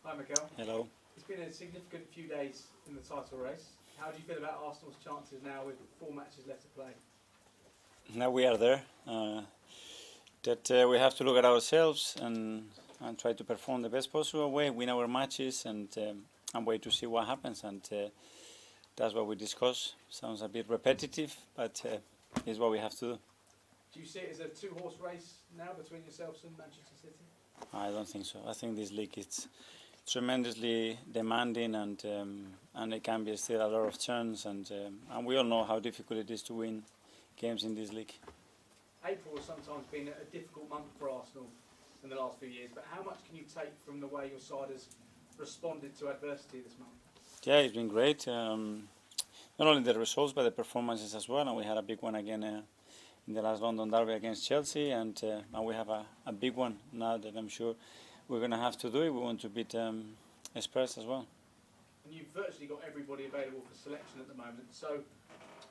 Hi, Mikel. Hello. It's been a significant few days in the title race. How do you feel about Arsenal's chances now with 4 matches left to play? Now we are there. We have to look at ourselves and try to perform the best possible way, win our matches, and wait to see what happens. And that's what we discuss. Sounds a bit repetitive, but it's what we have to do. Do you see it as a 2-horse race now between yourselves and Manchester City? I don't think so. I think this league is tremendously demanding, and it can be still a lot of turns, and we all know how difficult it is to win games in this league. April has sometimes been a difficult month for Arsenal in the last few years, but how much can you take from the way your side has responded to adversity this month? Yeah, it's been great. Not only the results, but the performances as well, and we had a big one again in the last London derby against Chelsea, and we have a big one now that I'm sure we're going to have to do it. We want to beat Spurs as well. And you've virtually got everybody available for selection at the moment, so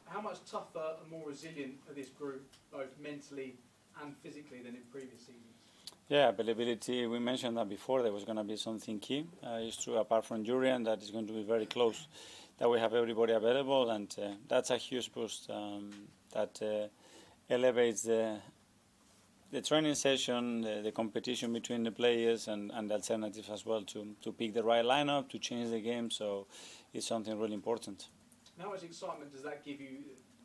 how much tougher and more resilient are this group, both mentally and physically, than in previous seasons? Yeah, availability, we mentioned that before, there was going to be something key. It's true, apart from Jurriën, that is going to be very close, that we have everybody available, and that's a huge boost that elevates the training session, the competition between the players, and the alternatives as well to pick the right lineup, to change the game, so it's something really important. How much excitement does that give you,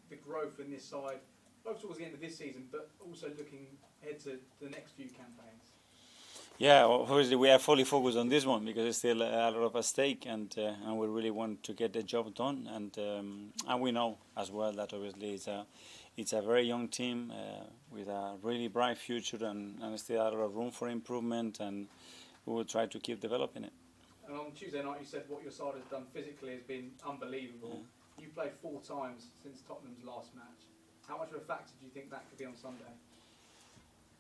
the growth in this side, both towards the end of this season, but also looking ahead to the next few campaigns? Yeah, obviously we are fully focused on this one because it's still a lot of at stake, and we really want to get the job done, and we know as well that obviously it's a very young team with a really bright future, and still a lot of room for improvement, and we will try to keep developing it. And on Tuesday night you said what your side has done physically has been unbelievable. Yeah. You played 4 times since Tottenham's last match. How much of a factor do you think that could be on Sunday?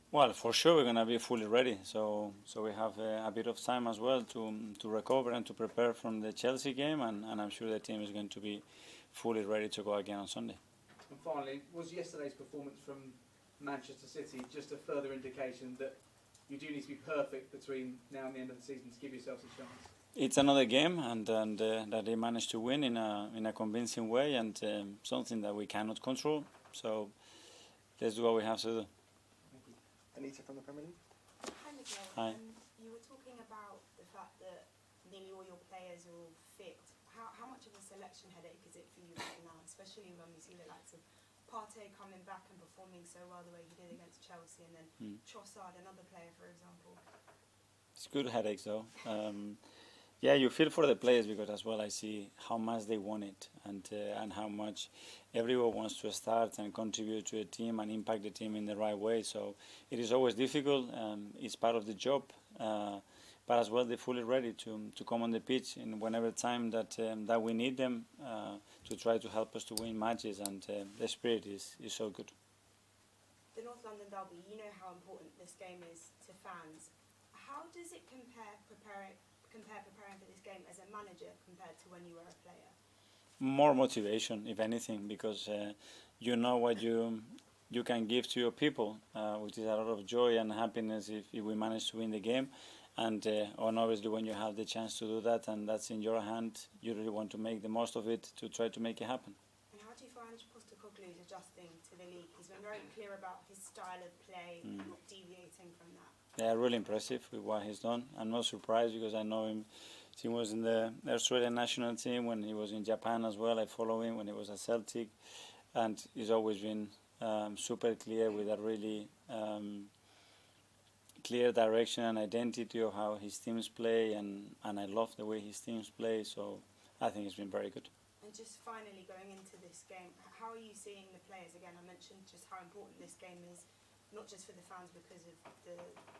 Well, for sure we're going to be fully ready, so we have a bit of time as well to recover and to prepare from the Chelsea game, and I'm sure the team is going to be fully ready to go again on Sunday. And finally, was yesterday's performance from Manchester City just a further indication that you do need to be perfect between now and the end of the season to give yourselves a chance? It's another game, and that they managed to win in a convincing way, and something that we cannot control. So let's do what we have to do. Anita from the Premier League. Hi, Mikel. Hi. You were talking about the fact that nearly all your players are all fit. How much of a selection headache is it for you right now, especially when we see the likes of Partey coming back and performing so well the way he did against Chelsea, and then Trossard, another player, for example? It's good headaches though. Yeah, you feel for the players because as well I see how much they want it, and how much everyone wants to start and contribute to a team and impact the team in the right way. So it is always difficult. It's part of the job, but as well they're fully ready to come on the pitch in whenever time that we need them to try to help us to win matches, and the spirit is so good. The North London derby, you know how important this game is to fans. How does it compare preparing for this game as a manager compared to when you were a player? More motivation, if anything, because you know what you can give to your people, which is a lot of joy and happiness if we manage to win the game. And obviously when you have the chance to do that and that's in your hand, you really want to make the most of it to try to make it happen. And how do you find Postecoglou's adjusting to the league? He's been very clear about his style of play, not deviating from that. Yeah, really impressive with what he's done. I'm not surprised because I know him. He was in the Australian national team when he was in Japan as well. I follow him when he was at Celtic, and he's always been super clear with a really clear direction and identity of how his teams play, and I love the way his teams play, so I think it's been very good. And just finally going into this game, how are you seeing the players? Again, I mentioned just how important this game is, not just for the fans because of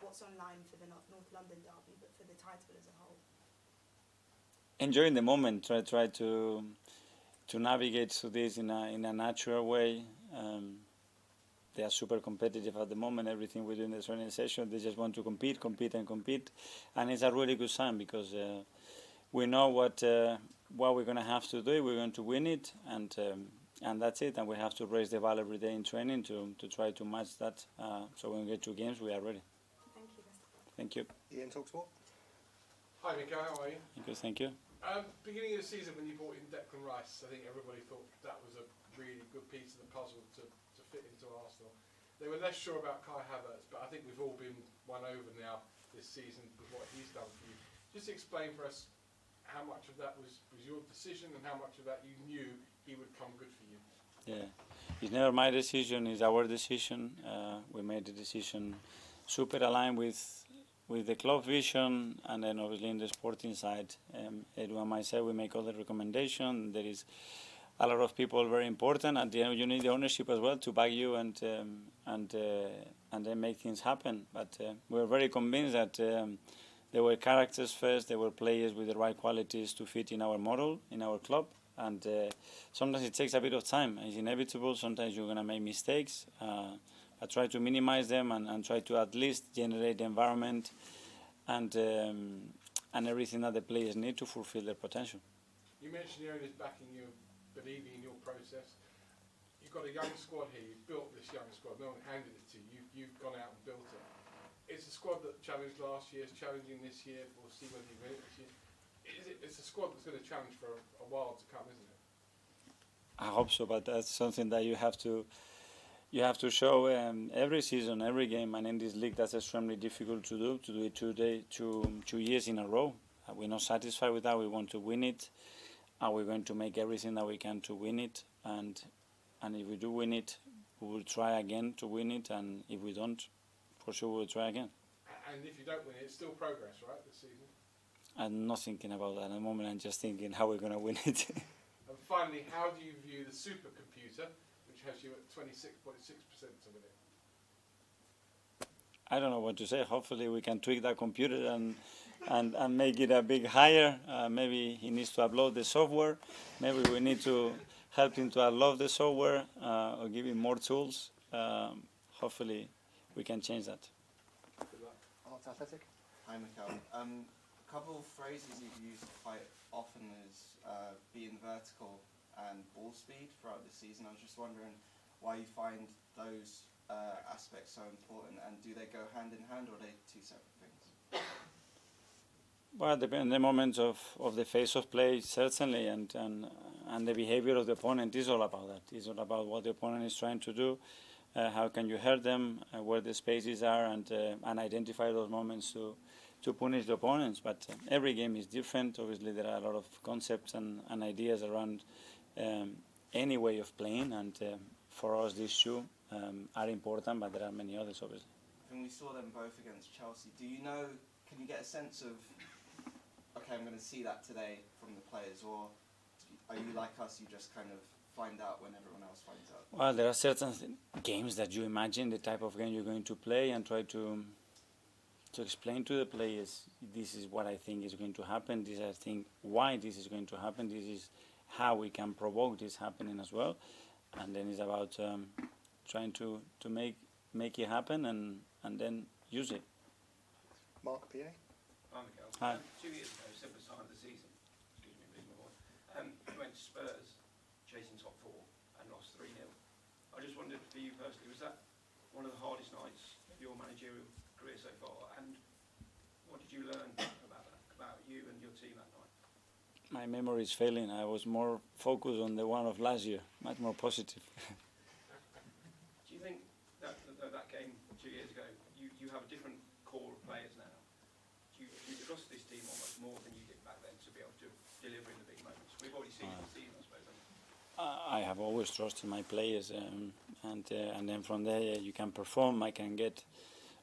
what's online for the North London derby, but for the title as a whole. Enjoying the moment, try to navigate through this in a natural way. They are super competitive at the moment. Everything we do in the training session, they just want to compete, and it's a really good sign because we know what we're going to have to do. We're going to win it, and that's it. And we have to raise the bar every day in training to try to match that. So when we get to games, we are ready. Thank you. Thank you. Ian, TalkSport. Hi Mikel, how are you? Good, thank you. Beginning of the season when you brought in Declan Rice, I think everybody thought that was a really good piece of the puzzle to fit into Arsenal. They were less sure about Kai Havertz, but I think we've all been won over now this season with what he's done for you. Just explain for us how much of that was your decision and how much of that you knew he would come good for you. Yeah, it's never my decision; it's our decision. We made the decision super aligned with the club vision, and then obviously in the sporting side, Edu and myself, we make all the recommendation. There is a lot of people very important, and you need the ownership as well to back you and then make things happen. But we're very convinced that there were characters first, there were players with the right qualities to fit in our model, in our club, and sometimes it takes a bit of time. It's inevitable. Sometimes you're gonna make mistakes. I try to minimize them and try to at least generate the environment and everything that the players need to fulfill their potential. You mentioned the owners backing you, believing in your process. You've got a young squad here. You've built this young squad. No one handed it to you. You've gone out and built it. It's a squad that challenged last year. It's challenging this year. We'll see whether you win it this year. It's a squad that's going to challenge for a while to come, isn't it? I hope so, but that's something that you have to show every season, every game, and in this league that's extremely difficult to do it 2 years in a row. We're not satisfied with that. We want to win it, and we're going to make everything that we can to win it. And if we do win it, we will try again to win it, and if we don't, for sure we'll try again. And if you don't win it, it's still progress, right, this season? I'm not thinking about that at the moment. I'm just thinking how we're going to win it. And finally, how do you view the supercomputer, which has you at 26.6% to win it? I don't know what to say. Hopefully we can tweak that computer and make it a bit higher. Maybe he needs to upload the software. Maybe we need to help him to upload the software or give him more tools. Hopefully we can change that. Good luck. Athletic. Hi, Mikel. A couple of phrases you've used quite often is being vertical and ball speed throughout the season. I was just wondering why you find those aspects so important, and do they go hand in hand, or are they two separate things? Well, depending on the moments of the phase of play, certainly, and the behavior of the opponent is all about that. It's all about what the opponent is trying to do, how can you hurt them, where the spaces are, and identify those moments to punish the opponents. But every game is different. Obviously, there are a lot of concepts and ideas around any way of playing, and for us, these two are important, but there are many others, obviously. And we saw them both against Chelsea. Do you know, can you get a sense of, okay, I'm going to see that today from the players, or are you like us, you just kind of find out when everyone else finds out? Well, there are certain games that you imagine the type of game you're going to play and try to explain to the players, this is what I think is going to happen, this I think why this is going to happen, this is how we can provoke this happening as well. And then it's about trying to make it happen and then use it. Mark, PA. Hi, Mikel. Hi. 2 years ago, simple sign of the season, excuse me, losing my voice, you went to Spurs, chasing top four, and lost 3-0. I just wondered for you personally, was that one of the hardest nights of your managerial career so far, and what did you learn about you and your team that night? My memory is failing. I was more focused on the one of last year, much more positive. Do you think that game 2 years ago, you have a different core of players now? Do you trust this team almost more than you did back then to be able to deliver in the big moments? We've already seen it this season, I suppose. I have always trusted my players, and then from there you can perform. I can get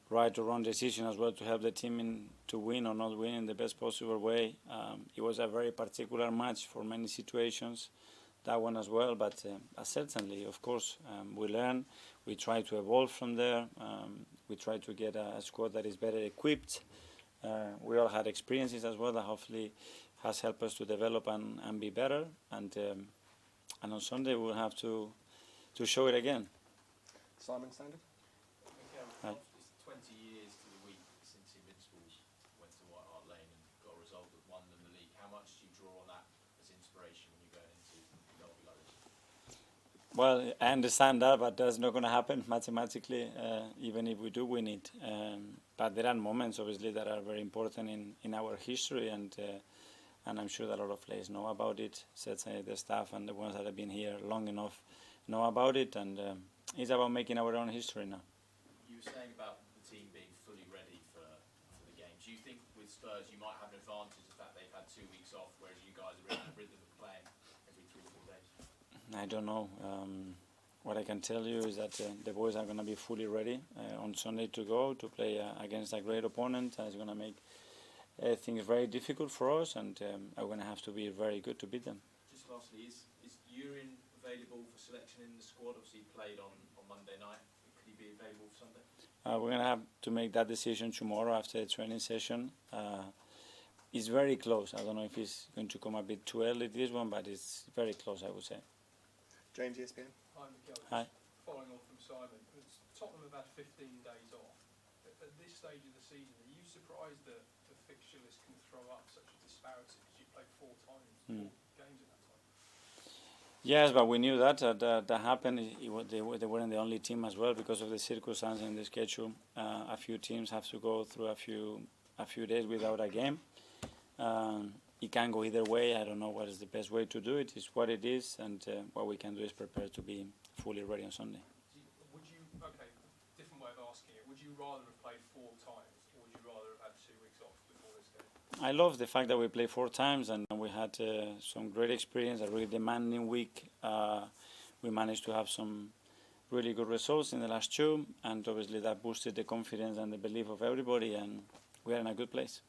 right or wrong decision as well to help the team to win or not win in the best possible way. It was a very particular match for many situations, that one as well, but certainly, of course, we learn, we try to evolve from there, we try to get a squad that is better equipped. We all had experiences as well that hopefully has helped us to develop and be better, and on Sunday we'll have to show it again. Simon Standard. Hi. It's 20 years to the week since Invincibles went to White Hart Lane and got a result that won them the league. How much do you draw on that as inspiration when you're going into derby like this? Well, I understand that, but that's not going to happen mathematically, even if we do win it. But there are moments, obviously, that are very important in our history, and I'm sure that a lot of players know about it. Certainly the staff and the ones that have been here long enough know about it, and it's about making our own history now. You were saying about the team being fully ready for the game. Do you think with Spurs you might have an advantage the fact they've had 2 weeks off, whereas you guys are in the rhythm of playing every 3 or 4 days? I don't know. What I can tell you is that the boys are going to be fully ready on Sunday to go to play against a great opponent. It's going to make things very difficult for us, and are going to have to be very good to beat them. Just lastly, is Urin available for selection in the squad? Obviously he played on Monday night. Could he be available for Sunday? We're going to have to make that decision tomorrow after the training session. It's very close. I don't know if it's going to come a bit too early, this one, but it's very close, I would say. James, ESPN. Hi, Mikel. Hi. Following on from Simon, Tottenham have had 15 days off. At this stage of the season, are you surprised that the fixture list can throw up such a disparity? Because you played 4 times, 4 games in that time. Yes, but we knew that happened. They weren't the only team as well because of the circumstances in the schedule. A few teams have to go through a few days without a game. It can go either way. I don't know what is the best way to do it. It's what it is, and what we can do is prepare to be fully ready on Sunday. Okay, different way of asking it. Would you rather have played 4 times, or would you rather have had 2 weeks off before this game? I love the fact that we played 4 times, and we had some great experience, a really demanding week. We managed to have some really good results in the last 2, and obviously that boosted the confidence and the belief of everybody, and we are in a good place.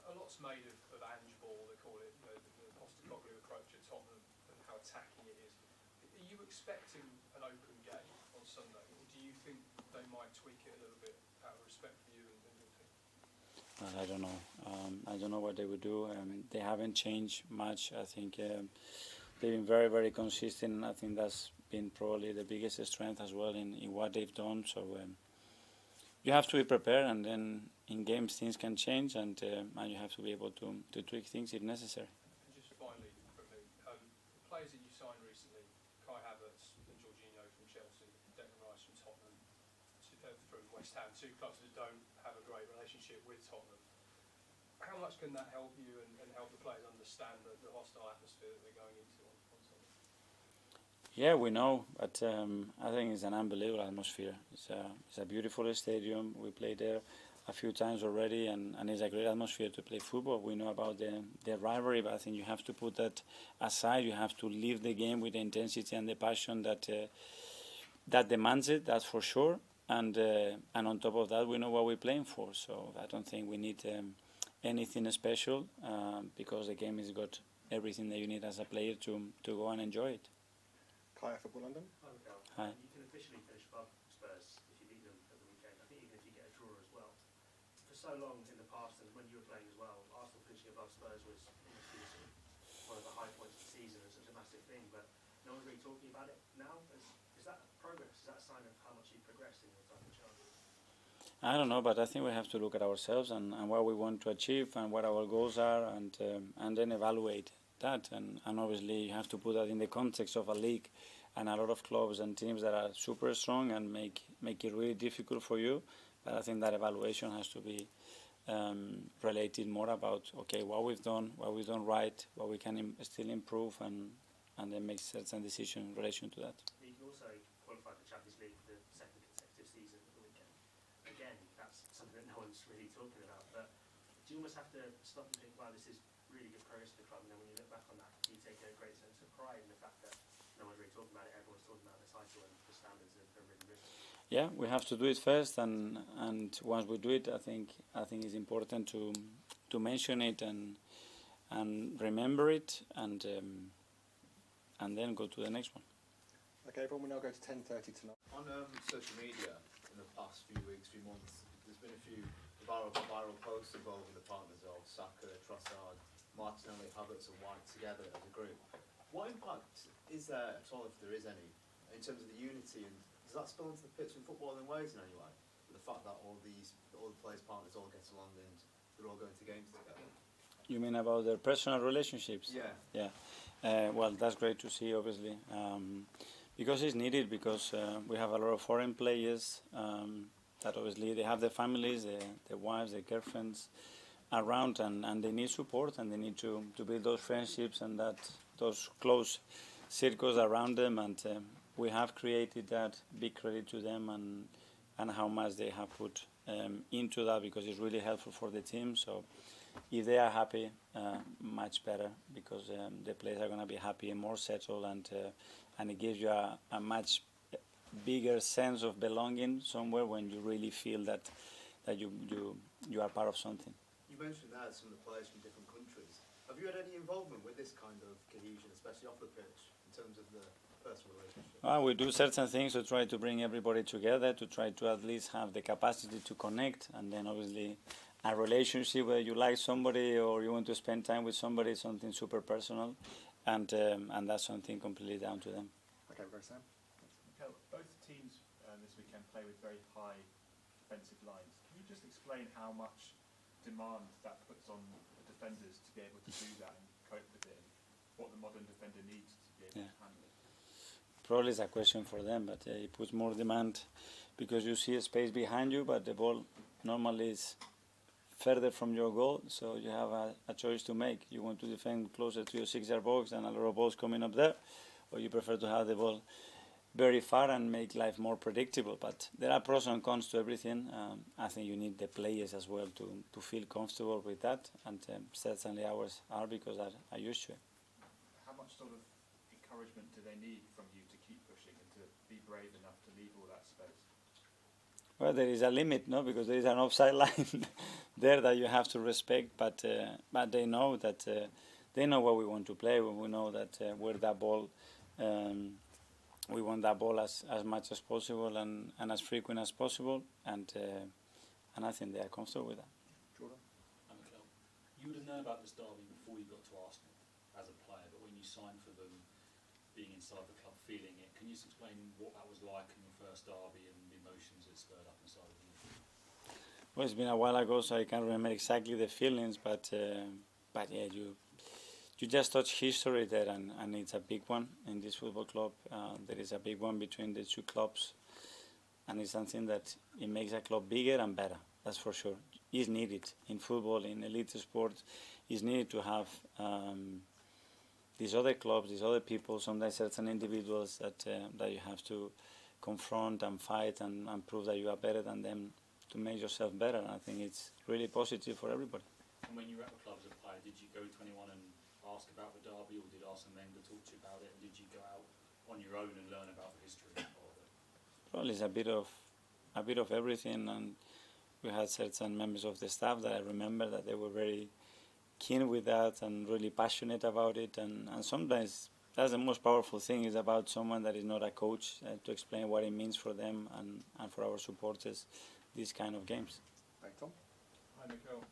A lot's made of Ange ball, they call it, the Postecoglou approach at Tottenham and how attacking it is. Are you expecting an open game on Sunday, or do you think they might tweak it a little bit out of respect for you and your team? Well, I don't know. I don't know what they would do. They haven't changed much. I think they've been very, very consistent, and I think that's been probably the biggest strength as well in what they've done. So you have to be prepared, and then in games things can change, and you have to be able to tweak things if necessary. And just finally from me, the players that you signed recently, Kai Havertz and Jorginho from Chelsea, Declan Rice from Tottenham, from West Ham, 2 clubs that don't have a great relationship with Tottenham. How much can that help you and help the players understand the hostile atmosphere that they're going into on Sunday? Yeah, we know, but I think it's an unbelievable atmosphere. It's a beautiful stadium. We played there a few times already, and it's a great atmosphere to play football. We know about the rivalry, but I think you have to put that aside. You have to live the game with the intensity and the passion that demands it, that's for sure. And on top of that, we know what we're playing for. So I don't think we need anything special because the game has got everything that you need as a player to go and enjoy it. Kaya, Football London. Hi, Mikel. Hi. You can officially finish above Spurs if you beat them at the weekend. I think even if you get a draw as well. For so long in the past, and when you were playing as well, Arsenal finishing above Spurs was almost one of the high points of the season and such a massive thing. But no one's really talking about it now. Is that progress? Is that a sign of how much you've progressed in your time in charge? I don't know, but I think we have to look at ourselves and what we want to achieve and what our goals are, and then evaluate that. And obviously you have to put that in the context of a league and a lot of clubs and teams that are super strong and make it really difficult for you. But I think that evaluation has to be related more about, okay, what we've done right, what we can still improve, and then make certain decisions in relation to that. You can also qualify for the Champions League for the 2nd consecutive season at the weekend. Again, that's something that no one's really talking about. But do you almost have to stop and think, wow, this is really good progress for the club? And then when you look back on that, do you take a great sense of pride in the fact that no one's really talking about it, everyone's talking about the title and the standards have really risen? Yeah, we have to do it first, and once we do it, I think it's important to mention it and remember it, and then go to the next one. Okay, everyone, we'll now go to 10:30 tonight. On social media in the past few weeks, few months, there's been a few viral posts involving the partners of Saka, Trossard, Martinelli, Havertz and White together as a group. What impact is there at all, if there is any, in terms of the unity, and does that spill into the pitch in football in Wales in any way? With the fact that all the players' partners all get along and they're all going to games together? You mean about their personal relationships? Yeah. Yeah. Well, that's great to see, obviously. Because it's needed, because we have a lot of foreign players that obviously they have their families, their wives, their girlfriends around, and they need support, and they need to build those friendships and those close circles around them, and we have created that. Big credit to them and how much they have put into that, because it's really helpful for the team. So if they are happy, much better, because the players are going to be happy and more settled, and it gives you a much bigger sense of belonging somewhere when you really feel that you are part of something. You mentioned that some of the players from different countries. Have you had any involvement with this kind of cohesion, especially off the pitch, in terms of the personal relationship? We do certain things to try to bring everybody together, to try to at least have the capacity to connect, and then obviously a relationship where you like somebody or you want to spend time with somebody, something super personal, and that's something completely down to them. Okay, we'll go Sam. Mikel, both teams this weekend play with very high defensive lines. Can you just explain how much demand that puts on the defenders to be able to do that and cope with it, and what the modern defender needs to be able to handle it? Probably it's a question for them, but it puts more demand because you see a space behind you, but the ball normally is further from your goal, so you have a choice to make. You want to defend closer to your 6-yard box and a lot of balls coming up there, or you prefer to have the ball very far and make life more predictable. But there are pros and cons to everything. I think you need the players as well to feel comfortable with that, and certainly ours are, because are used to it. How much sort of encouragement do they need from you to keep pushing and to be brave enough to leave all that space? Well, there is a limit, no, because there is an offside line there that you have to respect. But they know that they know what we want to play. We know that where that ball, we want that ball as much as possible and as frequent as possible. And I think they are comfortable with that. Jordan? Mikel, you would have known about this derby before you got to Arsenal as a player, but when you signed for them, being inside the club, feeling it, can you just explain what that was like in your first derby and the emotions it stirred up inside of you? Well, it's been a while ago, so I can't remember exactly the feelings, but yeah, you just touch history there, and it's a big one in this football club. There is a big one between the two clubs, and it's something that it makes a club bigger and better. That's for sure. It's needed in football, in elite sport. It's needed to have these other clubs, these other people, sometimes certain individuals that you have to confront and fight and prove that you are better than them to make yourself better. And I think it's really positive for everybody. And when you were at the club as a player, did you go to anyone and ask about the derby, or did Arsene Wenger talk to you about it, and did you go out on your own and learn about the history of it? Probably it's a bit of everything, and we had certain members of the staff that I remember that they were very keen with that and really passionate about it, and sometimes that's the most powerful thing, is about someone that is not a coach, to explain what it means for them and for our supporters, these kind of games. Hey, Tom? Hi, Mikel.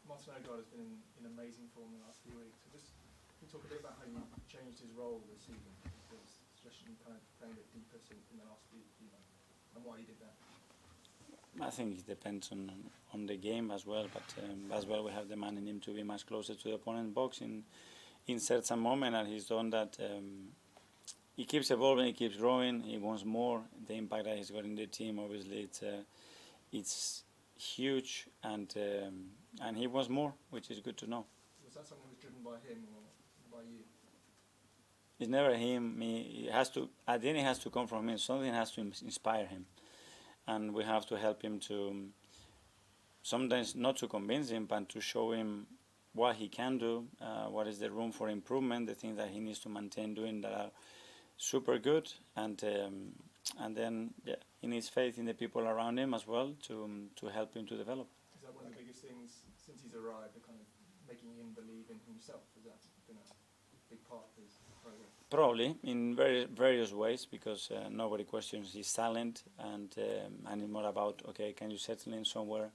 Martin Odegaard has been in amazing form in the last few weeks. So just can you talk a bit about how you changed his role this season, especially kind of playing a bit deeper in the last few months, and why you did that? I think it depends on the game as well, but as well we have demanded him to be much closer to the opponent box in certain moment, and he's done that. He keeps evolving, he keeps growing, he wants more. The impact that he's got in the team, obviously, it's huge, and he wants more, which is good to know. Was that something that was driven by him or by you? It's never him. It has to. At the end, it has to come from him. Something has to inspire him, and we have to help him to. Sometimes not to convince him, but to show him what he can do, what is the room for improvement, the things that he needs to maintain doing that are super good, and then he needs faith in the people around him as well to help him to develop. Is that one of the biggest things since he's arrived, the kind of making him believe in himself? Has that been a big part of his progress? Probably in various ways, because nobody questions his talent, and it's more about, okay, can you settle in somewhere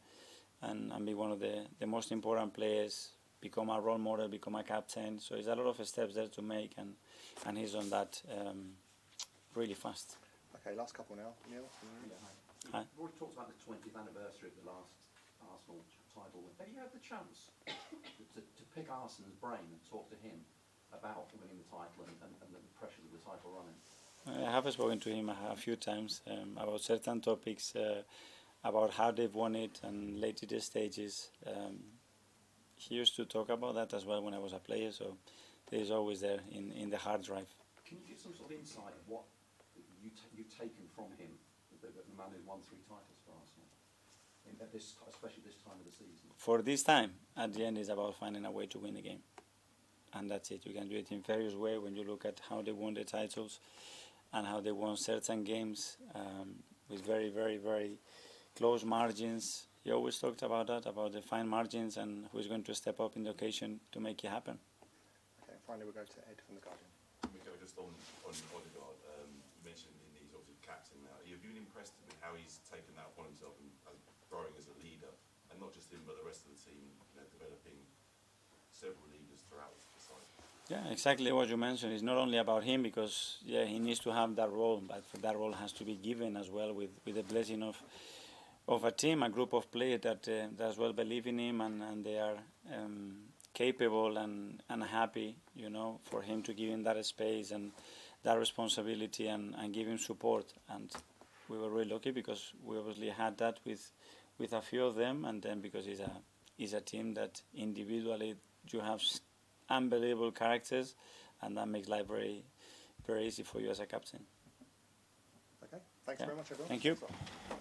and be one of the most important players, become a role model, become a captain. So there's a lot of steps there to make, and he's on that really fast. Okay, last couple now. Neil? Hi. We've already talked about the 20th anniversary of the last Arsenal title win. Have you had the chance to pick Arsene's brain and talk to him about winning the title and the pressures of the title running? I have spoken to him a few times about certain topics, about how they've won it and later stages. He used to talk about that as well when I was a player, so he's always there in the hard drive. Can you give some sort of insight of what you've taken from him, the man who won 3 titles for Arsenal, especially this time of the season? For this time, at the end, it's about finding a way to win the game. And that's it. You can do it in various ways when you look at how they won the titles and how they won certain games with very, very, very close margins. He always talked about that, about the fine margins and who's going to step up in the occasion to make it happen. Okay, and finally we'll go to Ed from The Guardian. Mikel, just on Odegaard, you mentioned he's obviously captain now. Have you been impressed with how he's taken that upon himself and growing as a leader, and not just him but the rest of the team, developing several leaders throughout the side? Yeah, exactly what you mentioned. It's not only about him because he needs to have that role, but that role has to be given as well with the blessing of a team, a group of players that as well believe in him and they are capable and happy, for him to give him that space and that responsibility and give him support. And we were really lucky because we obviously had that with a few of them, and then because it's a team that individually you have unbelievable characters, and that makes life very, very easy for you as a captain. Okay, thanks very much everyone. Thank you. That's all.